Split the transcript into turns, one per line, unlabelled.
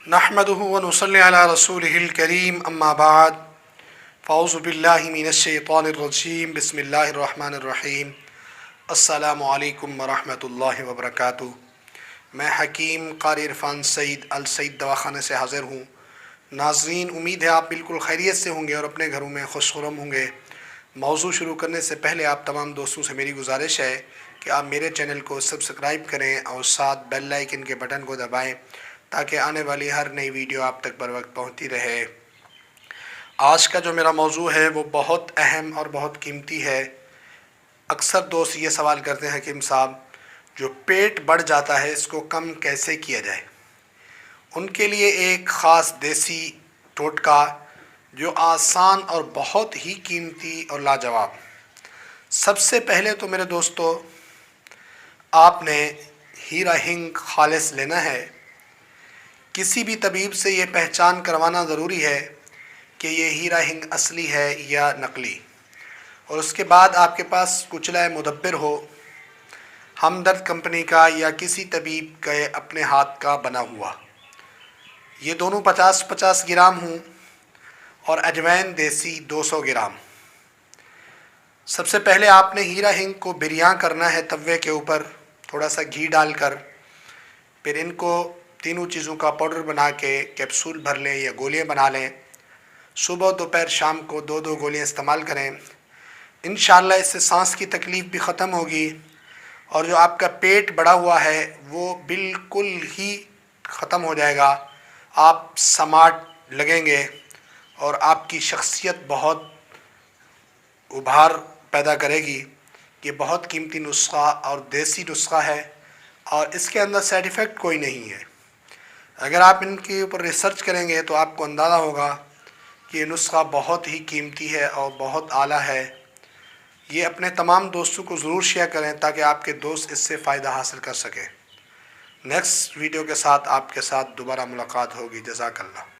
नहमदुहु व नुसल्ली अला रसूलिहिल करीम अम्मा बाद फ़अऊज़ु बिल्लाहि मिनश्शैतानिर रजीम बिस्मिल्लाहिर रहमानिर रहीम अस्सलामु अलैकुम व रहमतुल्लाहि व बरकातुहू। मैं हकीम क़ारी इरफ़ान सईद अल सईद दवाख़ाने से हाज़िर हूँ। नाज़रीन, उम्मीद है आप बिल्कुल खैरियत से होंगे और अपने घरों में खुशखुरम होंगे। मौज़ू शुरू करने से पहले आप तमाम दोस्तों से मेरी गुजारिश है कि आप मेरे चैनल को सब्सक्राइब करें और साथ बेल आइकन के बटन को दबाएं ताकि आने वाली हर नई वीडियो आप तक बर वक्त पहुँचती रहे। आज का जो मेरा मौजू है वो बहुत अहम और बहुत कीमती है। अक्सर दोस्त ये सवाल करते हैं हकीम साहब, जो पेट बढ़ जाता है इसको कम कैसे किया जाए। उनके लिए एक ख़ास देसी टोटका जो आसान और बहुत ही कीमती और लाजवाब। सबसे पहले तो मेरे दोस्तों, आपने हीरा हिंग खालिस लेना है। किसी भी तबीब से ये पहचान करवाना ज़रूरी है कि ये हीरा हिंग असली है या नकली। और उसके बाद आपके पास कुचला मुदब्बिर हो, हमदर्द कंपनी का या किसी तबीब के अपने हाथ का बना हुआ। ये दोनों 50-50 ग्राम हों और अजवैन देसी 200 ग्राम। सबसे पहले आपने हीरा हिंग को बिरयां करना है तवे के ऊपर थोड़ा सा घी डालकर। फिर इनको तीनों चीज़ों का पाउडर बना के कैप्सूल भर लें या गोलियां बना लें। सुबह दोपहर शाम को 2-2 गोलियां इस्तेमाल करें। इंशाअल्लाह इससे सांस की तकलीफ़ भी ख़त्म होगी और जो आपका पेट बढ़ा हुआ है वो बिल्कुल ही ख़त्म हो जाएगा। आप स्मार्ट लगेंगे और आपकी शख्सियत बहुत उभार पैदा करेगी। ये बहुत कीमती नुस्खा और देसी नुस्खा है और इसके अंदर साइड इफ़ेक्ट कोई नहीं है। अगर आप इनके ऊपर रिसर्च करेंगे तो आपको अंदाज़ा होगा कि ये नुस्खा बहुत ही कीमती है और बहुत आला है। ये अपने तमाम दोस्तों को ज़रूर शेयर करें ताकि आपके दोस्त इससे फ़ायदा हासिल कर सकें। नेक्स्ट वीडियो के साथ आपके साथ दोबारा मुलाकात होगी। जज़ाकल्लाह।